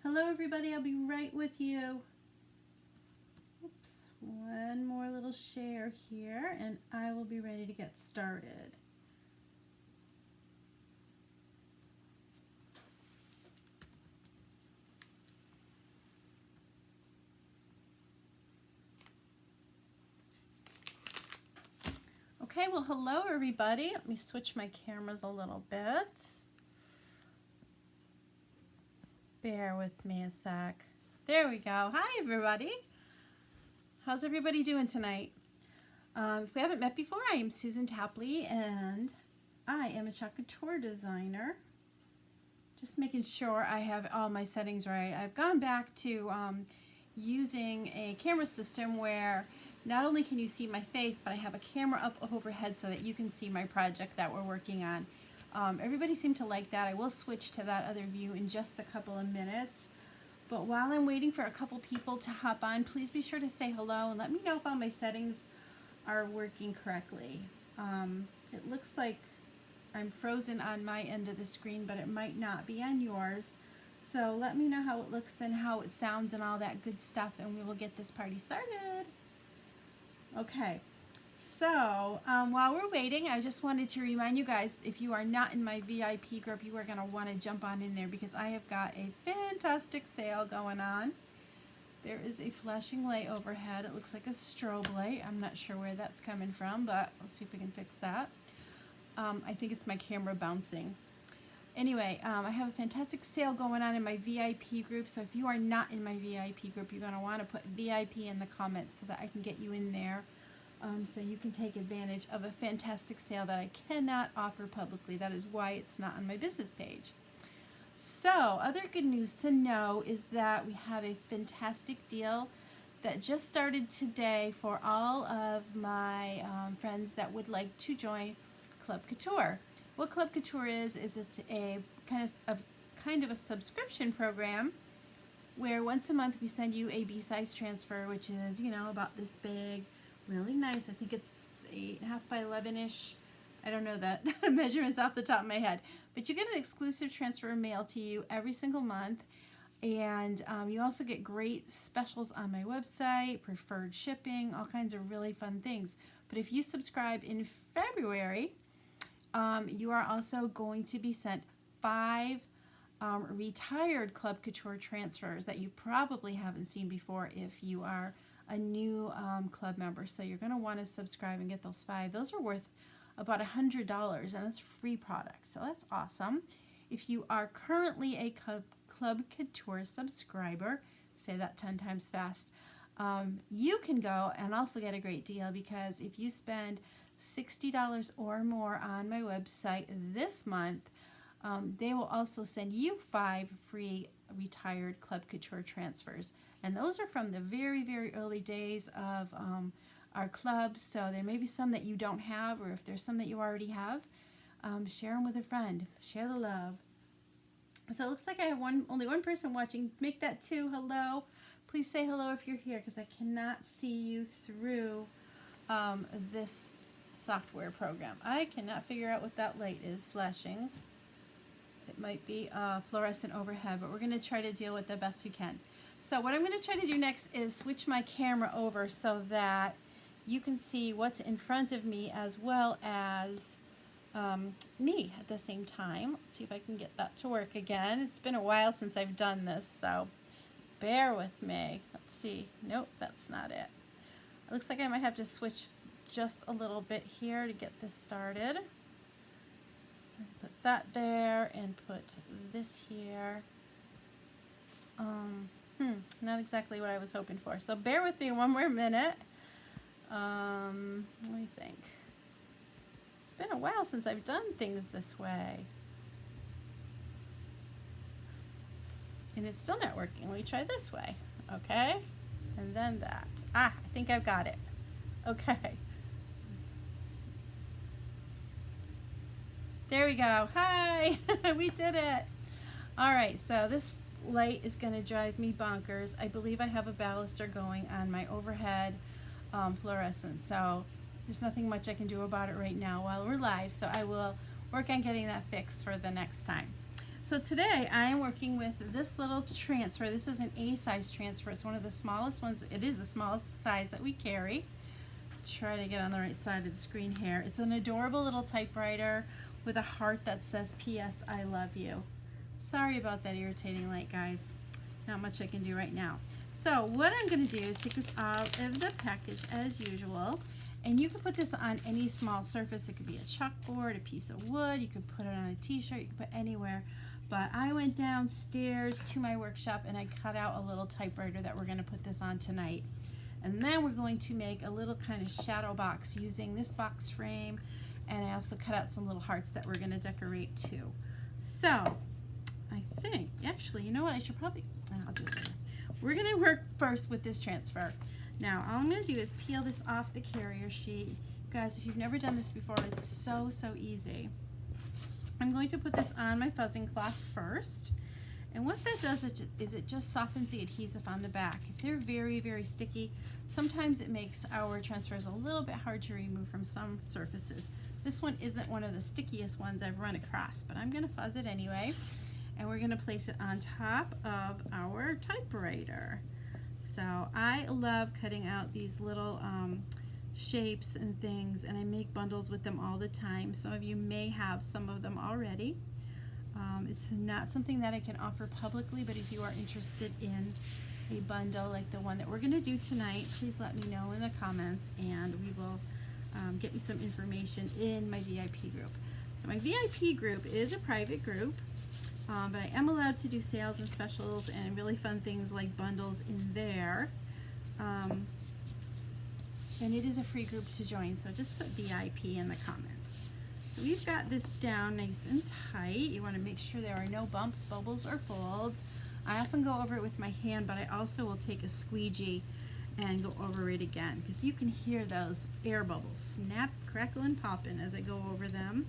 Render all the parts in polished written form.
Hello everybody, I'll be right with you. Oops, one more little share here and I will be ready to get started. Okay, well hello everybody. Let me switch my cameras a little bit. Bear with me a sec. There we go. Hi everybody. How's everybody doing tonight? If we haven't met before, I am Susan Tapley and I am a Chalk Couture designer. Just making sure I have all my settings right. I've gone back to using a camera system where not only can you see my face, but I have a camera up overhead so that you can see my project that we're working on. Everybody seemed to like that. I will switch to that other view in just a couple of minutes. But while I'm waiting for a couple people to hop on, please be sure to say hello and let me know if all my settings are working correctly. It looks like I'm frozen on my end of the screen, but it might not be on yours. So let me know how it looks and how it sounds and all that good stuff, and we will get this party started. Okay. So while we're waiting, I just wanted to remind you guys, if you are not in my VIP group, you are going to want to jump on in there because I have got a fantastic sale going on. There is a flashing light overhead. It looks like a strobe light. I'm not sure where that's coming from, but we'll see if we can fix that. I think it's my camera bouncing. Anyway, I have a fantastic sale going on in my VIP group, so if you are not in my VIP group, you're going to want to put VIP in the comments so that I can get you in there. So you can take advantage of a fantastic sale that I cannot offer publicly. That is why it's not on my business page. So, other good news to know is that we have a fantastic deal that just started today for all of my friends that would like to join Club Couture. What Club Couture is it's a kind of a subscription program where once a month we send you a B-size transfer, which is, you know, about this big. Really nice. I think it's 8.5 by 11-ish. I don't know that measurements off the top of my head. But you get an exclusive transfer mailed to you every single month. And you also get great specials on my website, preferred shipping, all kinds of really fun things. But if you subscribe in February, you are also going to be sent 5 retired Club Couture transfers that you probably haven't seen before if you are a new club member. So you're going to want to subscribe and get those 5. Those are worth about $100 and it's free product. So that's awesome. If you are currently a Club Couture subscriber, say that 10 times fast, you can go and also get a great deal because if you spend $60 or more on my website this month, they will also send you 5 free retired Club Couture transfers. And those are from the very, very early days of our club. So there may be some that you don't have, or if there's some that you already have, share them with a friend. Share the love. So it looks like I have only one person watching. Make that 2. Hello. Please say hello if you're here because I cannot see you through this software program. I cannot figure out what that light is flashing. It might be fluorescent overhead, but we're going to try to deal with the best we can. So what I'm going to try to do next is switch my camera over so that you can see what's in front of me as well as me at the same time. Let's see if I can get that to work again. It's been a while since I've done this, so bear with me. Let's see. Nope, that's not it. It looks like I might have to switch just a little bit here to get this started. Put that there and put this here. Not exactly what I was hoping for. So bear with me one more minute. Let me think. It's been a while since I've done things this way. And it's still not working. Let me try this way. Okay. And then that. I think I've got it. Okay. There we go. Hi. We did it. All right. So this light is going to drive me bonkers. I believe I have a baluster going on my overhead fluorescent, so there's nothing much I can do about it right now while we're live, so I will work on getting that fixed for the next time. So today I am working with this little transfer. This is an A size transfer. It's one of the smallest ones. It is the smallest size that we carry. Try to get on the right side of the screen here. It's an adorable little typewriter with a heart that says P.S. I love you. Sorry about that irritating light, guys. Not much I can do right now. So what I'm going to do is take this out of the package as usual. And you can put this on any small surface. It could be a chalkboard, a piece of wood. You could put it on a t-shirt. You could put anywhere. But I went downstairs to my workshop and I cut out a little typewriter that we're going to put this on tonight. And then we're going to make a little kind of shadow box using this box frame. And I also cut out some little hearts that we're going to decorate too. So I think, actually, you know what? I'll do it later. We're going to work first with this transfer. Now, all I'm going to do is peel this off the carrier sheet. Guys, if you've never done this before, it's so easy. I'm going to put this on my fuzzing cloth first. And what that does is it just softens the adhesive on the back. If they're very sticky, sometimes it makes our transfers a little bit hard to remove from some surfaces. This one isn't one of the stickiest ones I've run across, but I'm going to fuzz it anyway. And we're going to place it on top of our typewriter. So I love cutting out these little shapes and things, and I make bundles with them all the time. Some of you may have some of them already. It's not something that I can offer publicly, but if you are interested in a bundle like the one that we're going to do tonight, please let me know in the comments, and we will get you some information in my VIP group. So my VIP group is a private group. But I am allowed to do sales and specials and really fun things like bundles in there. And it is a free group to join, so just put VIP in the comments. So we've got this down nice and tight. You want to make sure there are no bumps, bubbles, or folds. I often go over it with my hand, but I also will take a squeegee and go over it again, because you can hear those air bubbles snap, crackle, and popping as I go over them.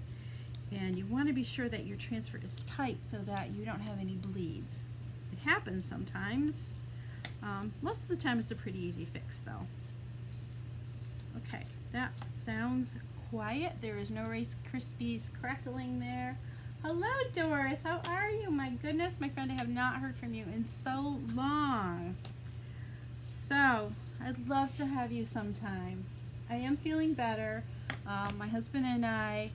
And you want to be sure that your transfer is tight so that you don't have any bleeds. It happens sometimes. Most of the time it's a pretty easy fix though. Okay, that sounds quiet. There is no Rice Krispies crackling there. Hello Doris, how are you? My goodness, my friend, I have not heard from you in so long. So, I'd love to have you sometime. I am feeling better. My husband and I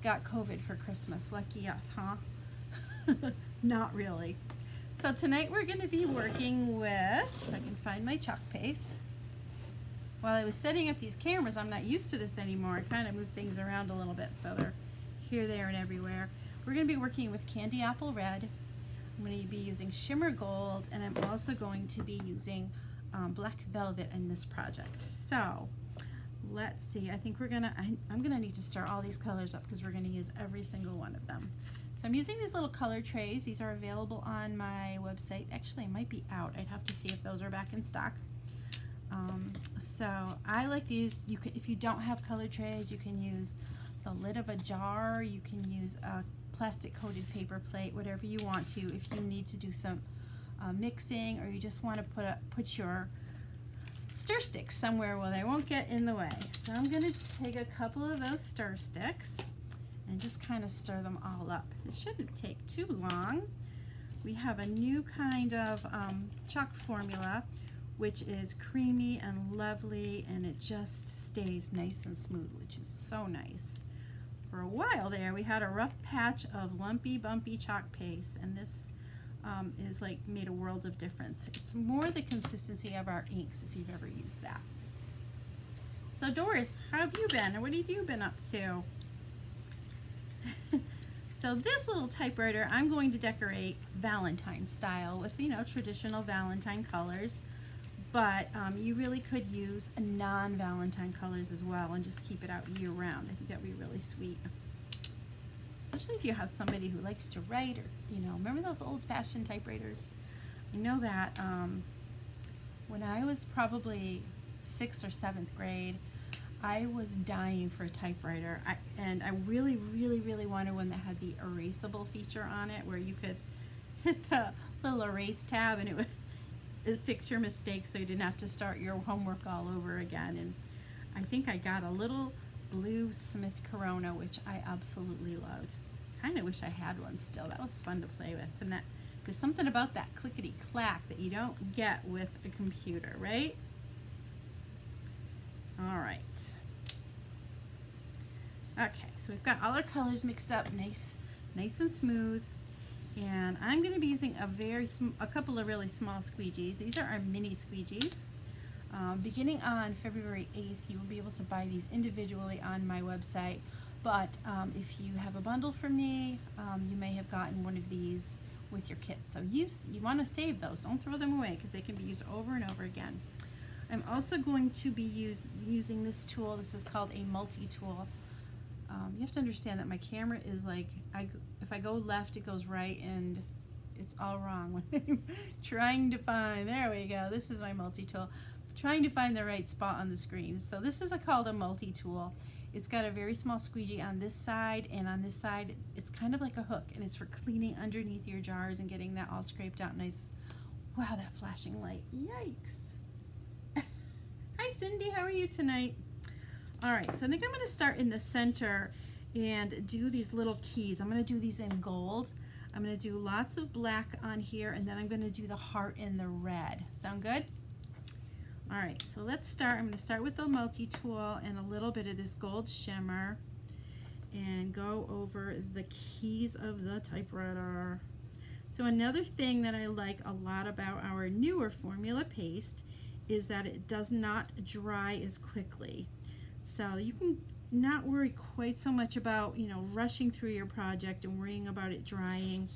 got COVID for Christmas. Lucky us, huh? Not really. So tonight we're going to be working with, if I can find my chalk paste. While I was setting up these cameras, I'm not used to this anymore. I kind of move things around a little bit so they're here, there, and everywhere. We're going to be working with Candy Apple Red. I'm going to be using Shimmer Gold, and I'm also going to be using Black Velvet in this project. So let's see, I think I'm gonna need to stir all these colors up because we're gonna use every single one of them. So I'm using these little color trays. These are available on my website. Actually, it might be out. I'd have to see if those are back in stock. So I like these. You can, if you don't have color trays, you can use the lid of a jar. You can use a plastic coated paper plate, whatever you want to. If you need to do some mixing, or you just want to put your stir sticks somewhere where they won't get in the way. So I'm going to take a couple of those stir sticks and just kind of stir them all up. It shouldn't take too long. We have a new kind of chalk formula, which is creamy and lovely, and it just stays nice and smooth, which is so nice. For a while there, we had a rough patch of lumpy, bumpy chalk paste, and this is like made a world of difference. It's more the consistency of our inks, if you've ever used that. So Doris, how have you been? What have you been up to? So this little typewriter, I'm going to decorate Valentine style with, you know, traditional Valentine colors. But you really could use a non-Valentine colors as well and just keep it out year round. I think that would be really sweet. Especially if you have somebody who likes to write, or, you know, remember those old-fashioned typewriters? I know that when I was probably 6th or 7th grade, I was dying for a typewriter. And I really wanted one that had the erasable feature on it, where you could hit the little erase tab and it would fix your mistakes so you didn't have to start your homework all over again. And I think I got a little blue Smith Corona, which I absolutely loved. Kind of wish I had one still. That was fun to play with. And that there's something about that clickety-clack that you don't get with a computer, right? All right. Okay, so we've got all our colors mixed up, nice and smooth. And I'm going to be using a couple of really small squeegees. These are our mini squeegees. Beginning on February 8th, you will be able to buy these individually on my website. But if you have a bundle from me, you may have gotten one of these with your kits. So you want to save those. Don't throw them away because they can be used over and over again. I'm also going to be using this tool. This is called a multi-tool. You have to understand that my camera is like, if I go left, it goes right, and it's all wrong when I'm trying to find, there we go, this is my multi-tool. Trying to find the right spot on the screen. So this is called a multi-tool. It's got a very small squeegee on this side, and on this side, it's kind of like a hook, and it's for cleaning underneath your jars and getting that all scraped out nice. Wow, that flashing light, yikes. Hi Cindy, how are you tonight? All right, so I think I'm going to start in the center and do these little keys. I'm going to do these in gold. I'm going to do lots of black on here, and then I'm going to do the heart in the red. Sound good? All right, so let's start. I'm going to start with the multi-tool and a little bit of this gold shimmer and go over the keys of the typewriter. So another thing that I like a lot about our newer formula paste is that it does not dry as quickly. So you can not worry quite so much about, rushing through your project and worrying about it drying.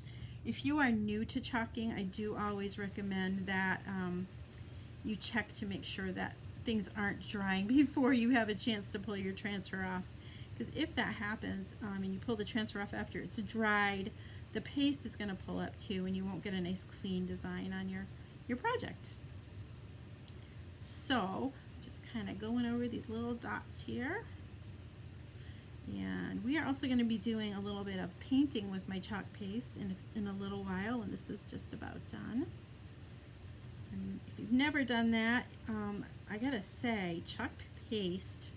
If you are new to chalking, I do always recommend that you check to make sure that things aren't drying before you have a chance to pull your transfer off. Because if that happens and you pull the transfer off after it's dried, the paste is going to pull up too, and you won't get a nice clean design on your project. So just kind of going over these little dots here. And we are also going to be doing a little bit of painting with my chalk paste in a little while, and this is just about done. And if you've never done that, I gotta say, chalk paste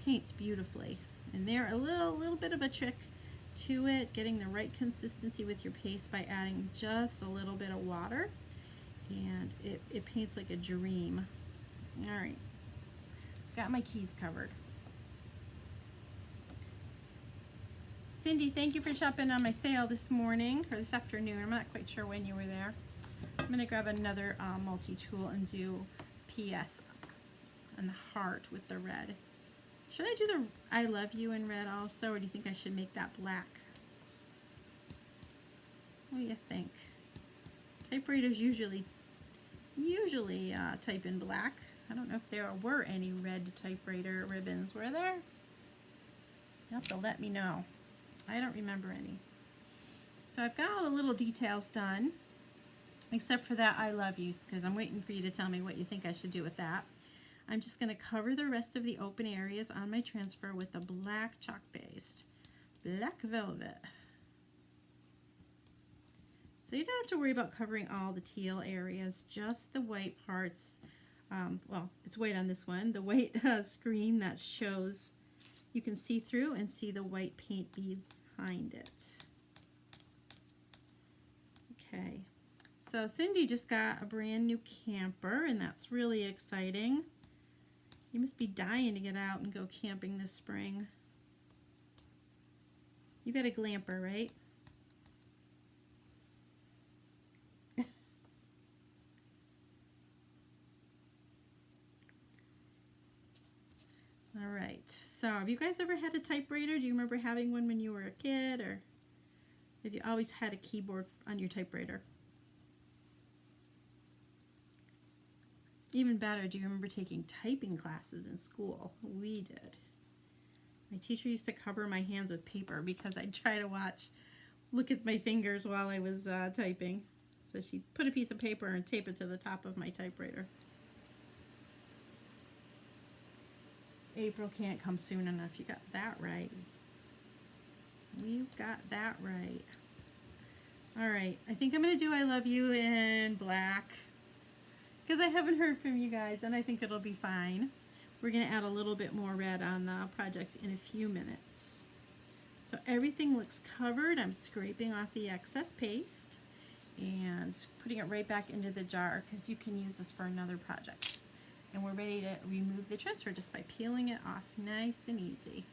paints beautifully. And they're a little bit of a trick to it, getting the right consistency with your paste by adding just a little bit of water, and it paints like a dream. All right, got my keys covered. Cindy, thank you for shopping on my sale this morning, or this afternoon. I'm not quite sure when you were there. I'm going to grab another multi-tool and do PS on the heart with the red. Should I do the I love you in red also, or do you think I should make that black? What do you think? Typewriters usually type in black. I don't know if there were any red typewriter ribbons. Were there? You have to let me know. I don't remember any. So I've got all the little details done, except for that I love you, because I'm waiting for you to tell me what you think I should do with that. I'm just going to cover the rest of the open areas on my transfer with the black chalk paste. Black velvet. So you don't have to worry about covering all the teal areas, just the white parts. Well, it's white on this one. The white screen that shows you can see through and see the white paint behind it. Okay. So Cindy just got a brand new camper, and that's really exciting. You must be dying to get out and go camping this spring. You got a glamper, right? All right. So have you guys ever had a typewriter? Do you remember having one when you were a kid, or have you always had a keyboard on your typewriter? Even better, do you remember taking typing classes in school? We did. My teacher used to cover my hands with paper because I'd try to look at my fingers while I was typing. So she put a piece of paper and tape it to the top of my typewriter. April can't come soon enough. You got that right. You got that right. All right, I think I'm going to do I love you in black, because I haven't heard from you guys, and I think it'll be fine. We're going to add a little bit more red on the project in a few minutes. So everything looks covered. I'm scraping off the excess paste and putting it right back into the jar because you can use this for another project. And we're ready to remove the transfer just by peeling it off nice and easy.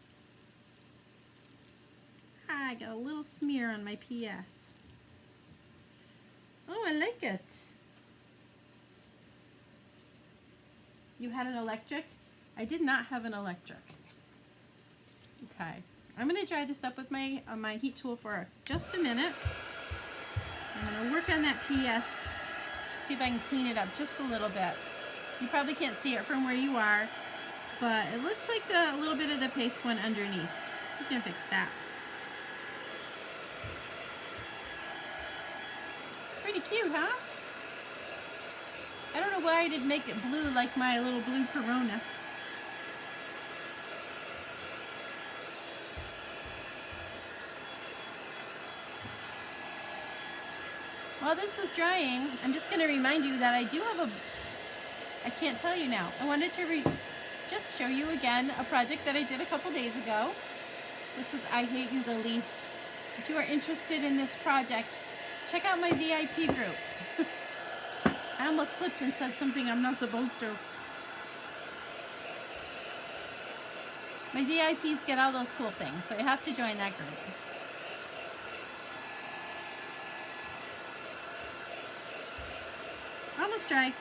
Ah, I got a little smear on my PS. Oh, I like it. You had an electric? I did not have an electric. Okay, I'm going to dry this up with my heat tool for just a minute. I'm going to work on that PS, see if I can clean it up just a little bit. You probably can't see it from where you are, but it looks like a little bit of the paste went underneath. You can fix that. Pretty cute, huh? I don't know why I didn't make it blue like my little blue Corona. While this was drying, I'm just going to remind you that I do have I can't tell you now. I wanted to just show you again a project that I did a couple days ago. This is I Hate You the Least. If you are interested in this project, check out my VIP group. I almost slipped and said something I'm not supposed to. My VIPs get all those cool things, so you have to join that group. Almost dry.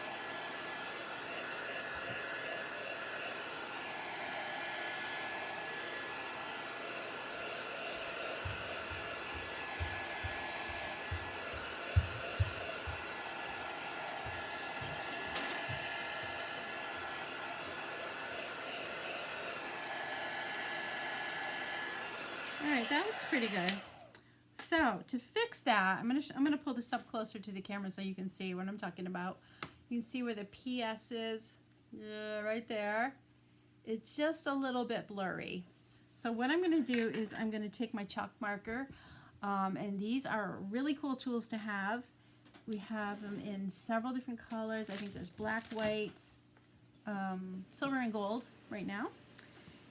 Alright, that looks pretty good. So, to fix that, I'm gonna pull this up closer to the camera so you can see what I'm talking about. You can see where the PS is, right there. It's just a little bit blurry. So what I'm gonna do is I'm gonna take my chalk marker, and these are really cool tools to have. We have them in several different colors. I think there's black, white, silver, and gold right now.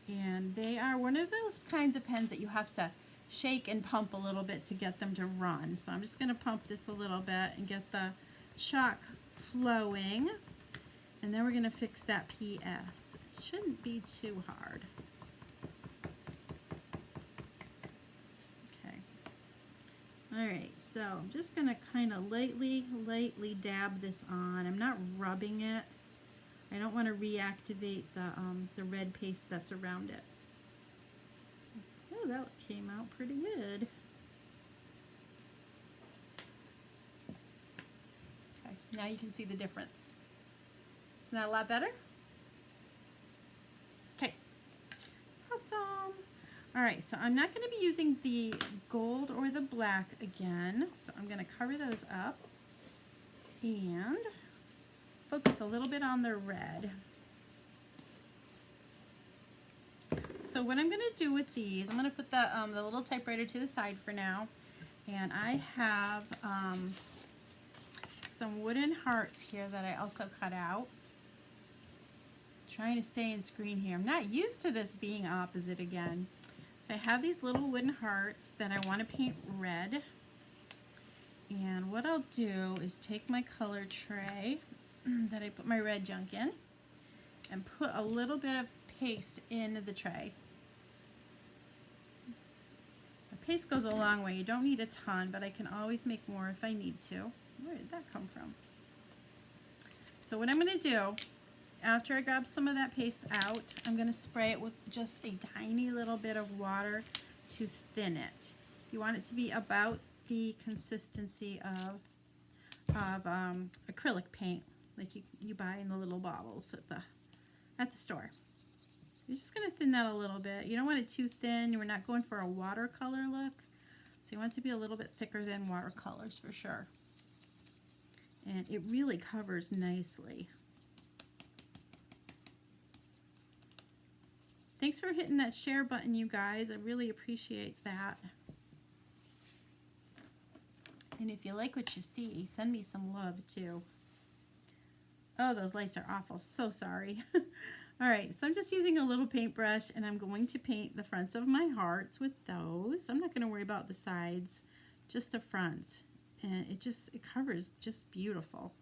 And they are one of those kinds of pens that you have to shake and pump a little bit to get them to run. So I'm just going to pump this a little bit and get the chalk flowing. And then we're going to fix that PS. It shouldn't be too hard. Okay. Alright, so I'm just going to kind of lightly dab this on. I'm not rubbing it. I don't want to reactivate the red paste that's around it. Oh, that came out pretty good. Okay, now you can see the difference. Isn't that a lot better? Okay, awesome. All right, so I'm not going to be using the gold or the black again, so I'm going to cover those up and focus a little bit on the red. So what I'm going to do with these, I'm going to put the little typewriter to the side for now, and I have some wooden hearts here that I also cut out. Trying to stay in screen here. I'm not used to this being opposite again. So I have these little wooden hearts that I want to paint red, and what I'll do is take my color tray that I put my red junk in and put a little bit of paste in the tray. The paste goes a long way. You don't need a ton, but I can always make more if I need to. Where did that come from? So what I'm going to do, after I grab some of that paste out, I'm going to spray it with just a tiny little bit of water to thin it. You want it to be about the consistency of acrylic paint, like you buy in the little bottles at the store. You're just going to thin that a little bit. You don't want it too thin. We're not going for a watercolor look. So you want it to be a little bit thicker than watercolors for sure. And it really covers nicely. Thanks for hitting that share button, you guys. I really appreciate that. And if you like what you see, send me some love too. Oh, those lights are awful. So sorry. All right, so I'm just using a little paintbrush and I'm going to paint the fronts of my hearts with those. I'm not going to worry about the sides, just the fronts. And it covers just beautiful.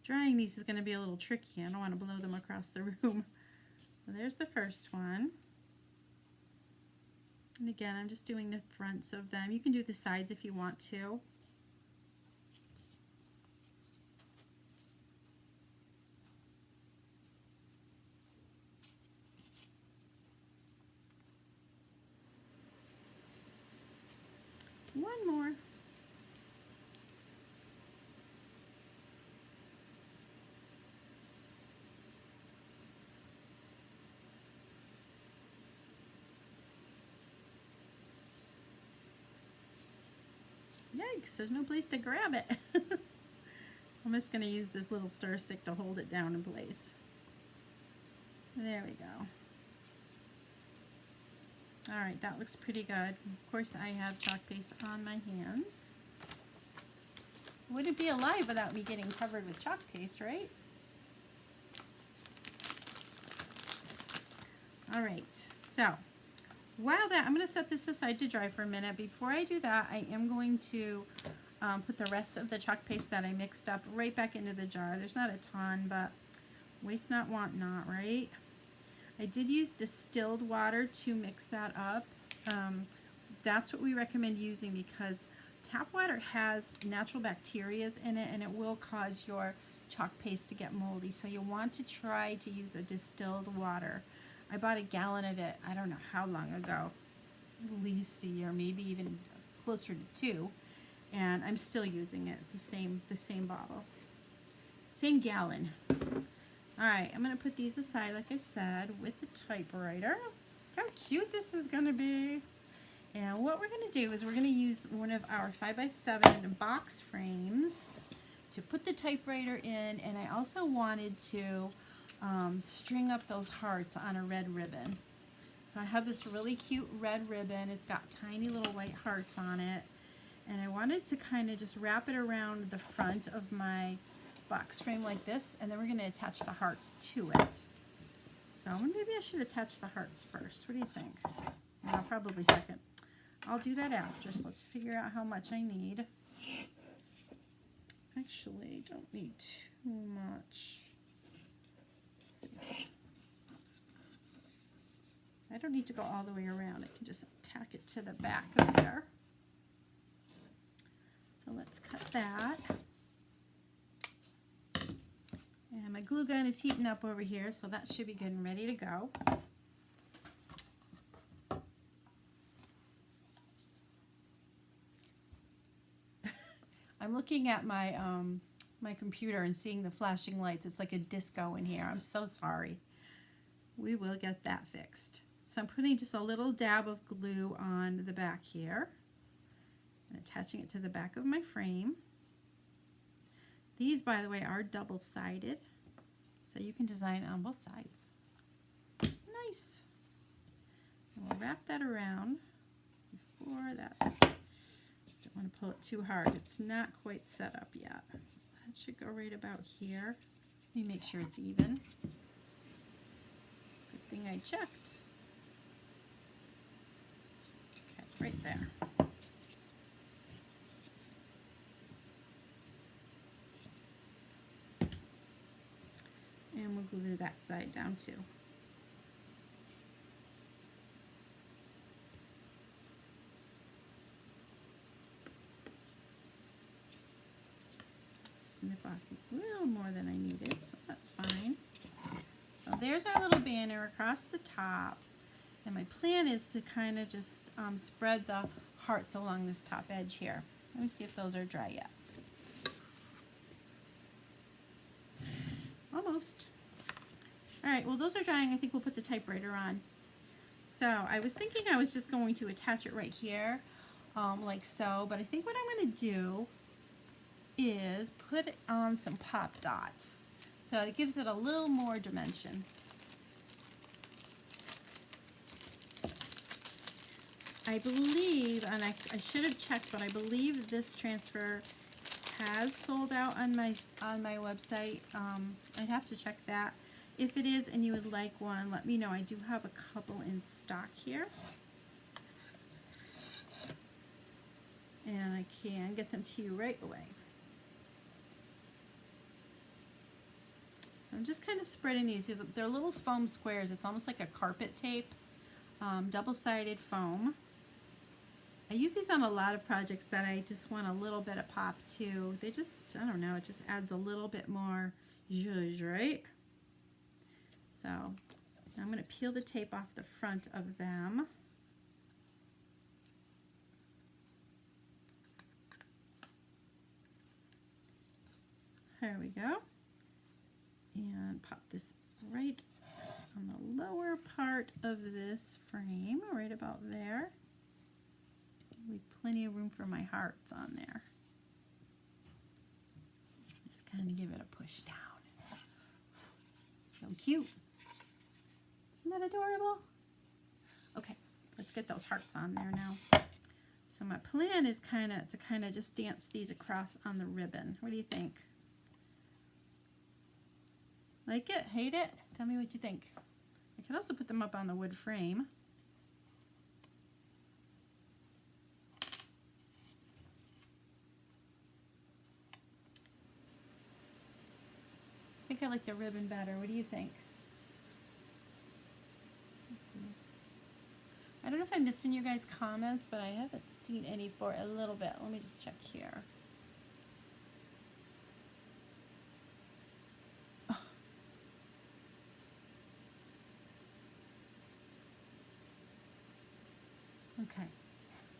Drying these is going to be a little tricky. I don't want to blow them across the room. So there's the first one. And again, I'm just doing the fronts of them. You can do the sides if you want to. One more. Yikes, there's no place to grab it. I'm just going to use this little stir stick to hold it down in place. There we go. Alright, that looks pretty good. Of course, I have chalk paste on my hands. Wouldn't be alive without me getting covered with chalk paste, right? Alright, so while that, I'm going to set this aside to dry for a minute. Before I do that, I am going to put the rest of the chalk paste that I mixed up right back into the jar. There's not a ton, but waste not, want not, right? I did use distilled water to mix that up. That's what we recommend using because tap water has natural bacteria in it and it will cause your chalk paste to get moldy. So you'll want to try to use a distilled water. I bought a gallon of it, I don't know how long ago, at least a year, maybe even closer to 2. And I'm still using it. It's the same bottle. Same gallon. Alright, I'm going to put these aside, like I said, with the typewriter. Look how cute this is going to be. And what we're going to do is we're going to use one of our 5x7 box frames to put the typewriter in. And I also wanted to string up those hearts on a red ribbon. So I have this really cute red ribbon. It's got tiny little white hearts on it. And I wanted to kind of just wrap it around the front of my box frame like this, and then we're going to attach the hearts to it. So maybe I should attach the hearts first. What do you think? No, probably second. I'll do that after, so let's figure out how much I need. Actually, don't need too much. Let's see. I don't need to go all the way around. I can just tack it to the back of there. So let's cut that. And my glue gun is heating up over here, so that should be good and ready to go. I'm looking at my my computer and seeing the flashing lights. It's like a disco in here. I'm so sorry. We will get that fixed. So I'm putting just a little dab of glue on the back here and attaching it to the back of my frame. These, by the way, are double-sided, so you can design on both sides. Nice. And we'll wrap that around before that's, don't want to pull it too hard. It's not quite set up yet. That should go right about here. Let me make sure it's even. Good thing I checked. Okay, right there. And we'll glue that side down too. Snip off a little more than I needed, so that's fine. So there's our little banner across the top. And my plan is to kind of just spread the hearts along this top edge here. Let me see if those are dry yet. Almost. All right, well, those are drying. I think we'll put the typewriter on. So I was thinking I was just going to attach it right here, like so. But I think what I'm going to do is put it on some pop dots. So it gives it a little more dimension. I believe, and I should have checked, but I believe this transfer has sold out on my website. I'd have to check that. If it is and you would like one, let me know. I do have a couple in stock here. And I can get them to you right away. So I'm just kind of spreading these. They're little foam squares. It's almost like a carpet tape, double-sided foam. I use these on a lot of projects that I just want a little bit of pop to. They just, I don't know, it just adds a little bit more zhuzh, right? So I'm going to peel the tape off the front of them. There we go. And pop this right on the lower part of this frame, right about there. Leave plenty of room for my hearts on there. Just kind of give it a push down. So cute. Isn't that adorable? Okay, let's get those hearts on there now. So my plan is to kind of just dance these across on the ribbon. What do you think? Like it? Hate it? Tell me what you think. I could also put them up on the wood frame. I think I like the ribbon better. What do you think? Let's see. I don't know if I missed in your guys' comments, but I haven't seen any for a little bit. Let me just check here. Okay.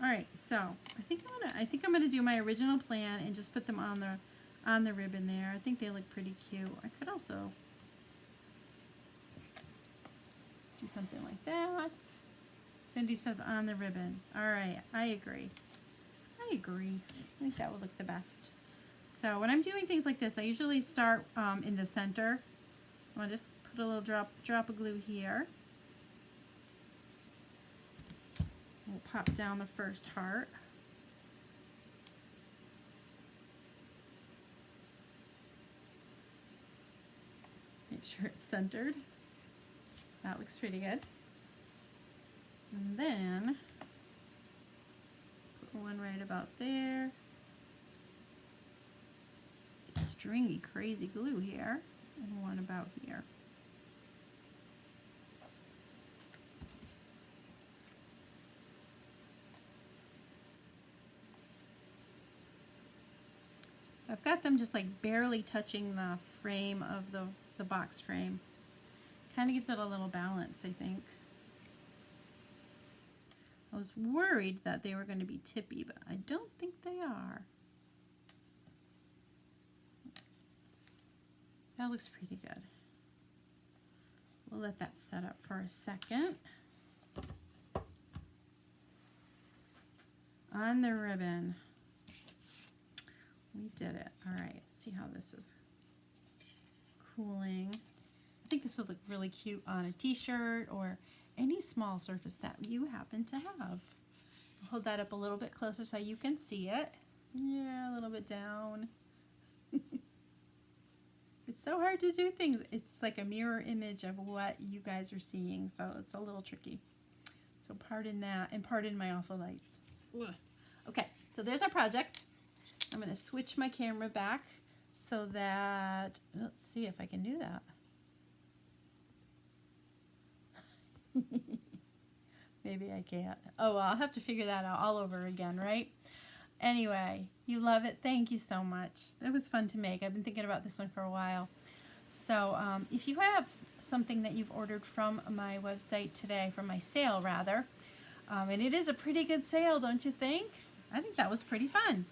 All right. So I think I'm gonna do my original plan and just put them on the ribbon there. I think they look pretty cute. I could also do something like that. Cindy says on the ribbon. All right. I agree. I think that would look the best. So when I'm doing things like this, I usually start in the center. I'm gonna just put a little drop of glue here. We'll pop down the first heart. Make sure it's centered. That looks pretty good. And then put one right about there. Stringy, crazy glue here, and one about here. I've got them just like barely touching the frame of the box frame. Kind of gives it a little balance, I think. I was worried that they were going to be tippy, but I don't think they are. That looks pretty good. We'll let that set up for a second. On the ribbon. We did it. All right, let's see how this is cooling. I think this would look really cute on a t-shirt or any small surface that you happen to have. Hold that up a little bit closer so you can see it. Yeah, a little bit down. It's so hard to do things. It's like a mirror image of what you guys are seeing, so it's a little tricky. So pardon that, and pardon my awful lights. Ugh. Okay, so there's our project. I'm going to switch my camera back so that, let's see if I can do that. Maybe I can't. Oh, well, I'll have to figure that out all over again, right? Anyway, you love it. Thank you so much. That was fun to make. I've been thinking about this one for a while. So if you have something that you've ordered from my website today, from my sale rather, and it is a pretty good sale, don't you think? I think that was pretty fun.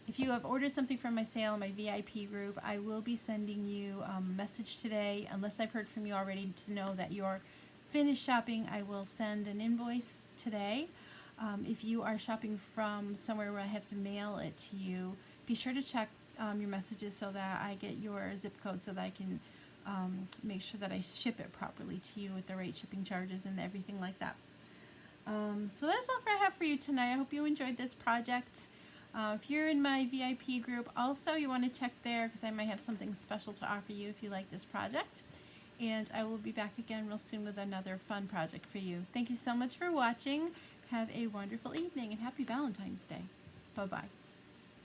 If you have ordered something from my sale in my VIP group, I will be sending you a message today, unless I've heard from you already to know that you're finished shopping. I will send an invoice today. If you are shopping from somewhere where I have to mail it to you, be sure to check your messages so that I get your zip code so that I can make sure that I ship it properly to you with the right shipping charges and everything like that. So that's all I have for you tonight. I hope you enjoyed this project. If you're in my VIP group, also you want to check there because I might have something special to offer you if you like this project. And I will be back again real soon with another fun project for you. Thank you so much for watching. Have a wonderful evening and happy Valentine's Day. Bye-bye.